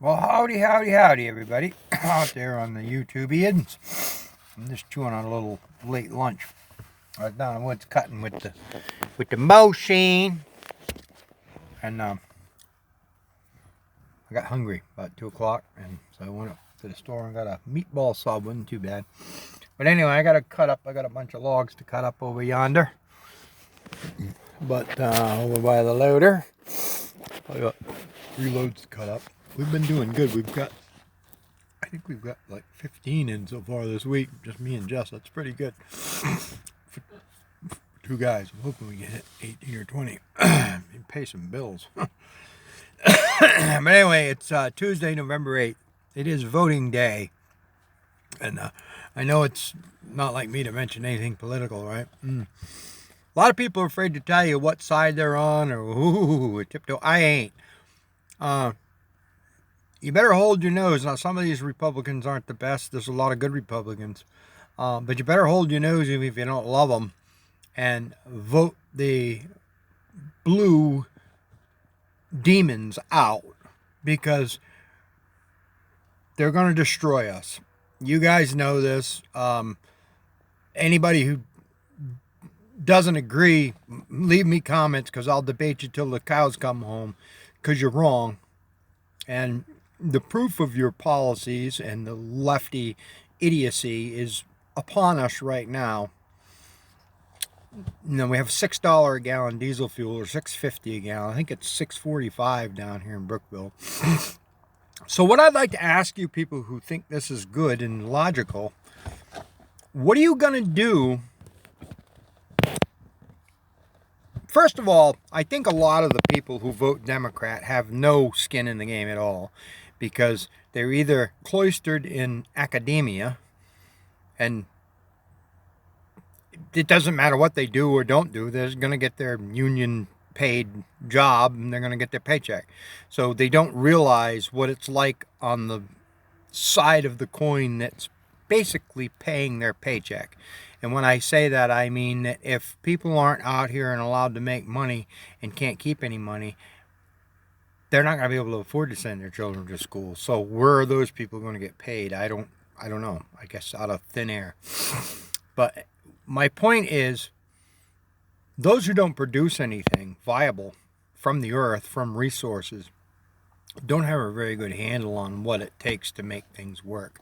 Well, howdy, howdy, howdy, everybody out there on the YouTubians. I'm just chewing on a little late lunch. I was down in the woods cutting with the machine, and I got hungry about 2 o'clock, and so I went up to the store and got a meatball sub. Wasn't too bad, but anyway, I got to cut up. I got a bunch of logs to cut up over yonder, but over by the loader, I got 3 loads to cut up. We've been doing good. I think we've got like 15 in so far this week. Just me and Jess. That's pretty good. For 2 guys. I'm hoping we can hit 18 or 20. And pay some bills. But anyway, it's Tuesday, November 8th. It is voting day. And I know it's not like me to mention anything political, right? A lot of people are afraid to tell you what side they're on or ooh, tiptoe. I ain't. You better hold your nose. Now, some of these Republicans aren't the best. There's a lot of good Republicans. But you better hold your nose even if you don't love them and vote the blue demons out because they're going to destroy us. You guys know this. Anybody who doesn't agree, leave me comments because I'll debate you till the cows come home because you're wrong. And the proof of your policies and the lefty idiocy is upon us right now. You know, we have $6 a gallon diesel fuel, or $6.50 a gallon. I think it's $6.45 down here in Brookville. So what I'd like to ask you people who think this is good and logical, what are you going to do? First of all, I think a lot of the people who vote Democrat have no skin in the game at all because they're either cloistered in academia and it doesn't matter what they do or don't do, they're going to get their union paid job and they're going to get their paycheck. So they don't realize what it's like on the side of the coin that's basically paying their paycheck. And when I say that, I mean that if people aren't out here and allowed to make money and can't keep any money, they're not going to be able to afford to send their children to school. So where are those people going to get paid? I don't know. I guess out of thin air. But my point is, those who don't produce anything viable from the earth, from resources, don't have a very good handle on what it takes to make things work.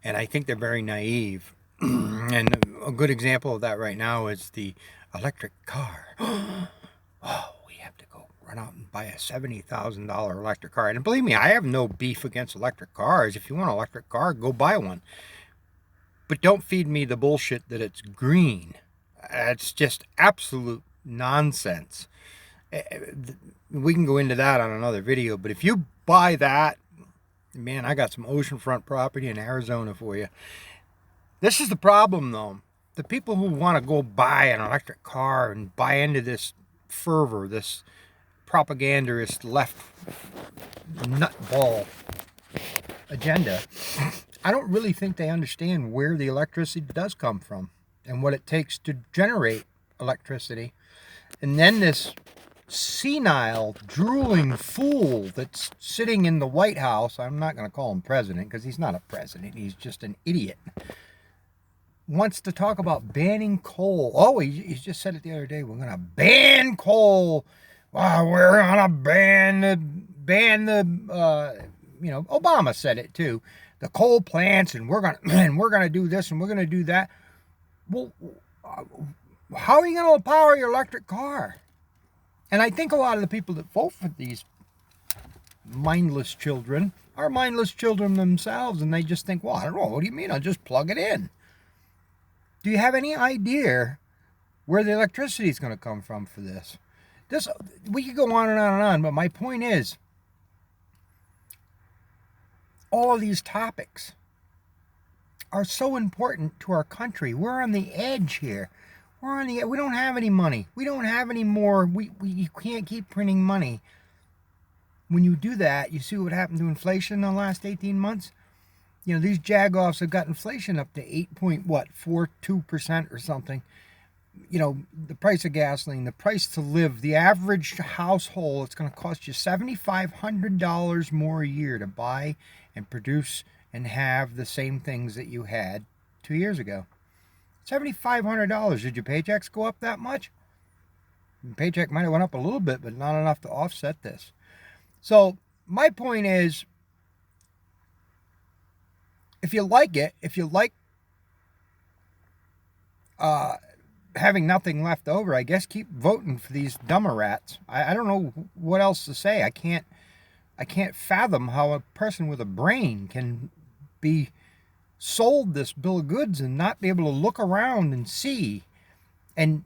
And I think they're very naive. And a good example of that right now is the electric car. Oh, we have to go run out and buy a $70,000 electric car. And believe me, I have no beef against electric cars. If you want an electric car, go buy one. But don't feed me the bullshit that it's green. It's just absolute nonsense. We can go into that on another video, but if you buy that, man, I got some oceanfront property in Arizona for you. This is the problem, though. The people who want to go buy an electric car and buy into this fervor, this propagandist left nutball agenda, I don't really think they understand where the electricity does come from and what it takes to generate electricity. And then this senile, drooling fool that's sitting in the White House, I'm not going to call him president because he's not a president, he's just an idiot, wants to talk about banning coal. Oh, he just said it the other day, we're going to ban coal. We're going to ban the Obama said it too, the coal plants, and we're going to do this and we're going to do that. Well, how are you going to power your electric car? And I think a lot of the people that vote for these mindless children are mindless children themselves, and they just think, well, I don't know, what do you mean? I'll just plug it in. Do you have any idea where the electricity is going to come from for this? We could go on and on and on, but my point is, all of these topics are so important to our country. We're on the edge here. We don't have any money. We don't have any more. You can't keep printing money. When you do that, you see what happened to inflation in the last 18 months? You know, these jagoffs have got inflation up to 8.42% or something. the price of gasoline, the price to live, the average household, it's going to cost you $7,500 more a year to buy and produce and have the same things that you had 2 years ago. $7,500. Did your paychecks go up that much? Your paycheck might have went up a little bit, but not enough to offset this. So my point is, if you like it, if you like having nothing left over, I guess keep voting for these dumber rats. I don't know what else to say. I can't fathom how a person with a brain can be sold this bill of goods and not be able to look around and see and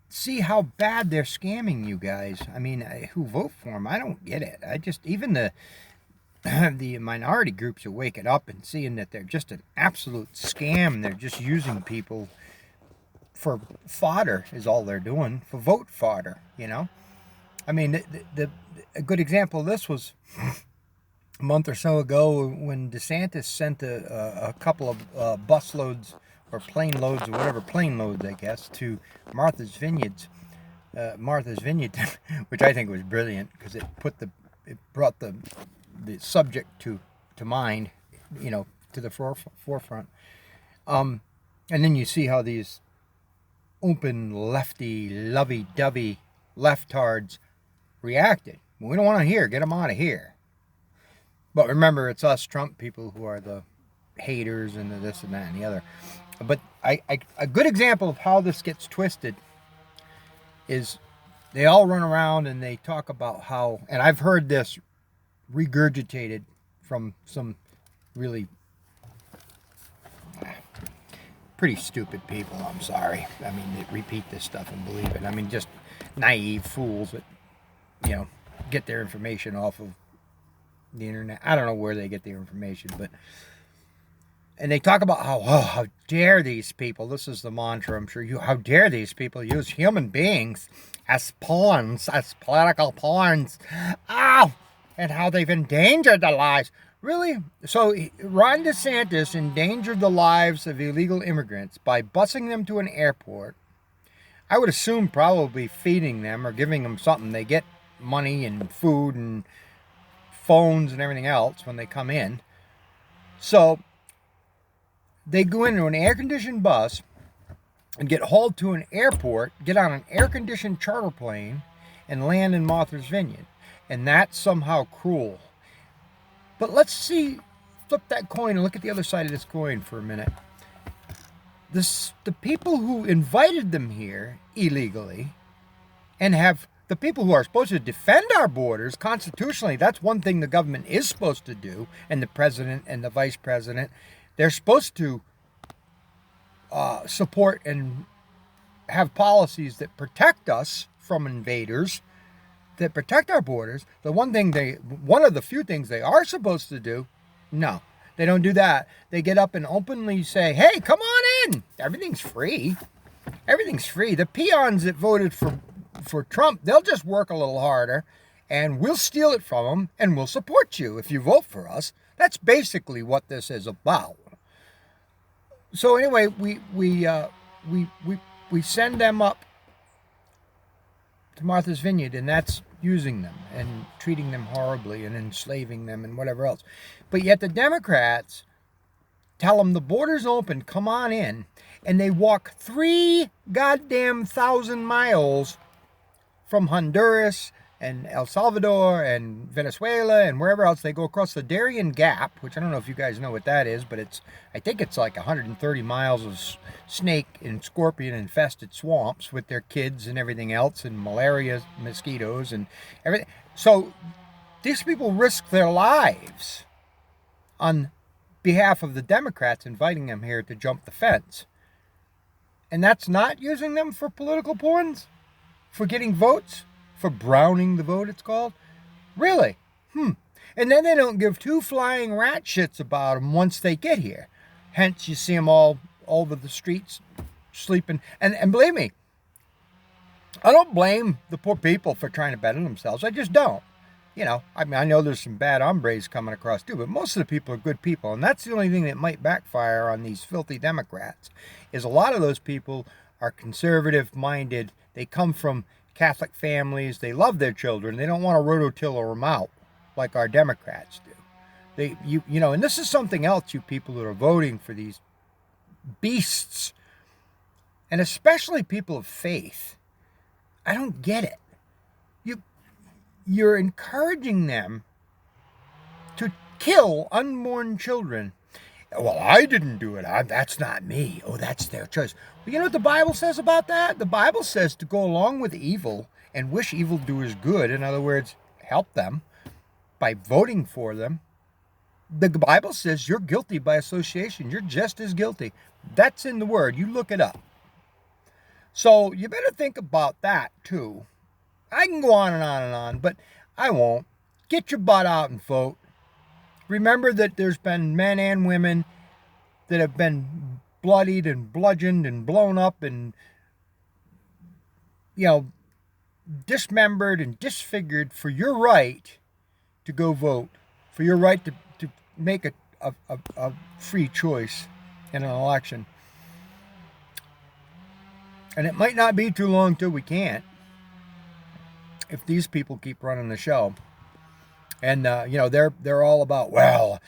see how bad they're scamming you guys. I mean, who vote for them? I don't get it. I just, even the minority groups are waking up and seeing that they're just an absolute scam. They're just using people for fodder is all they're doing, for vote fodder, I mean, a good example of this was a month or so ago when DeSantis sent a couple of busloads or plane loads or whatever, plane loads, I guess, to Martha's Vineyard, which I think was brilliant because it brought the subject to mind, to the forefront. And then you see how these open, lefty, lovey-dovey leftards reacted. We don't want to hear. Get them out of here. But remember, it's us Trump people who are the haters and the this and that and the other. But a good example of how this gets twisted is they all run around and they talk about how, and I've heard this regurgitated from some really pretty stupid people, I'm sorry. I mean, they repeat this stuff and believe it. I mean, just naive fools that, get their information off of the internet. I don't know where they get their information, and they talk about how dare these people, this is the mantra, I'm sure how dare these people use human beings as pawns, as political pawns. And how they've endangered their lives. Really? So Ron DeSantis endangered the lives of illegal immigrants by busing them to an airport. I would assume probably feeding them or giving them something. They get money and food and phones and everything else when they come in. So they go into an air-conditioned bus and get hauled to an airport, get on an air-conditioned charter plane, and land in Martha's Vineyard. And that's somehow cruel. But let's flip that coin and look at the other side of this coin for a minute. The people who invited them here illegally and have the people who are supposed to defend our borders constitutionally, that's one thing the government is supposed to do, and the president and the vice president, they're supposed to support and have policies that protect us from invaders, that protect our borders. One of the few things they are supposed to do, no, they don't do that. They get up and openly say, hey, come on in. Everything's free. Everything's free. The peons that voted for Trump, they'll just work a little harder and we'll steal it from them and we'll support you if you vote for us. That's basically what this is about. So anyway, we send them up to Martha's Vineyard, and that's using them and treating them horribly and enslaving them and whatever else. But yet the Democrats tell them the border's open, come on in, and they walk 3,000 miles from Honduras and El Salvador and Venezuela and wherever else. They go across the Darien Gap, which I don't know if you guys know what that is, but I think it's like 130 miles of snake and scorpion infested swamps with their kids and everything else, and malaria mosquitoes and everything. So these people risk their lives on behalf of the Democrats inviting them here to jump the fence. And that's not using them for political pawns? For getting votes? For browning the vote, it's called? Really? And then they don't give two flying rat shits about them once they get here. Hence, you see them all over the streets sleeping. And believe me, I don't blame the poor people for trying to better themselves. I just don't. You know, I mean, I know there's some bad hombres coming across too, but most of the people are good people. And that's the only thing that might backfire on these filthy Democrats is a lot of those people are conservative minded. They come from Catholic families. They love their children. They don't want to rototiller them out like our Democrats do. You know, and this is something else, you people that are voting for these beasts, and especially people of faith. I don't get it. You're encouraging them to kill unborn children. Well, I didn't do it. That's not me. Oh, that's their choice. But you know what the Bible says about that? The Bible says to go along with evil and wish evildoers good. In other words, help them by voting for them. The Bible says you're guilty by association. You're just as guilty. That's in the Word. You look it up. So you better think about that too. I can go on and on and on, but I won't. Get your butt out and vote. Remember that there's been men and women that have been bloodied and bludgeoned and blown up and, you know, dismembered and disfigured for your right to go vote, for your right to make a free choice in an election. And it might not be too long till we can't, if these people keep running the show. And you know, they're all about, well,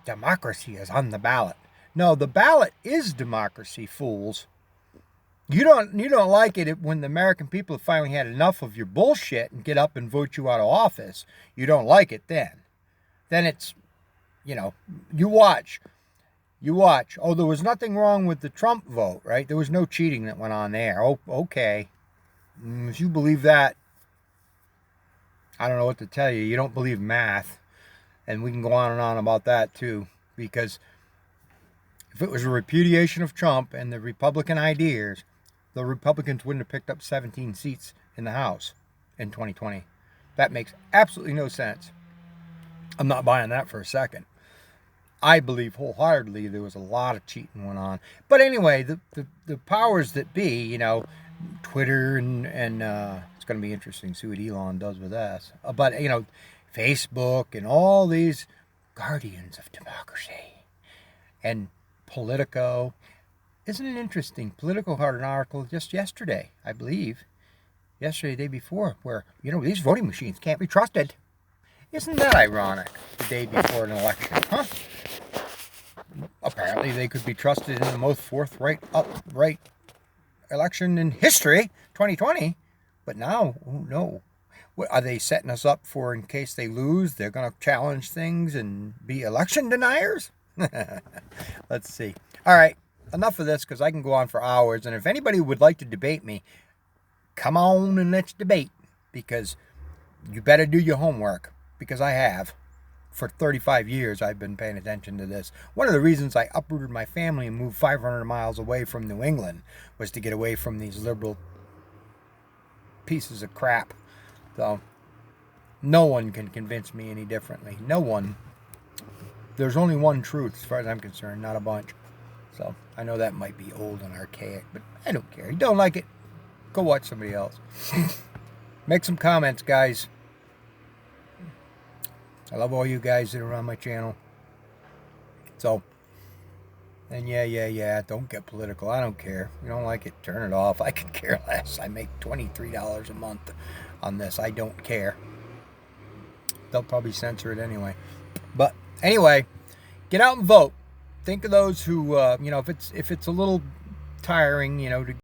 democracy is on the ballot. No, the ballot is democracy, fools. You don't like it when the American people have finally had enough of your bullshit and get up and vote you out of office. You don't like it then. Then it's, you know, you watch. Oh, there was nothing wrong with the Trump vote, right? There was no cheating that went on there. Oh, okay. If you believe that, I don't know what to tell you. You don't believe math. And we can go on and on about that too. Because if it was a repudiation of Trump and the Republican ideas, the Republicans wouldn't have picked up 17 seats in the House in 2020. That makes absolutely no sense. I'm not buying that for a second. I believe wholeheartedly there was a lot of cheating went on. But anyway, the powers that be, you know, Twitter and it's going to be interesting to see what Elon does with us. But, you know, Facebook and all these guardians of democracy and Politico. Isn't it interesting? Politico had an article just yesterday, I believe, yesterday, the day before, where, you know, these voting machines can't be trusted. Isn't that ironic? The day before an election, huh? Apparently they could be trusted in the most forthright, upright election in history, 2020. But now, oh no. What, are they setting us up for, in case they lose, they're going to challenge things and be election deniers? Let's see. All right, enough of this, because I can go on for hours. And if anybody would like to debate me, come on and let's debate. Because you better do your homework. Because I have. For 35 years, I've been paying attention to this. One of the reasons I uprooted my family and moved 500 miles away from New England was to get away from these liberal pieces of crap. So, no one can convince me any differently. No one. There's only one truth, as far as I'm concerned, not a bunch. So, I know that might be old and archaic, but I don't care. You don't like it, go watch somebody else. Make some comments, guys. I love all you guys that are on my channel. So, and yeah, don't get political. I don't care. You don't like it, turn it off. I could care less. I make $23 a month on this. I don't care. They'll probably censor it anyway. But anyway, get out and vote. Think of those who, you know, if it's a little tiring, you know, to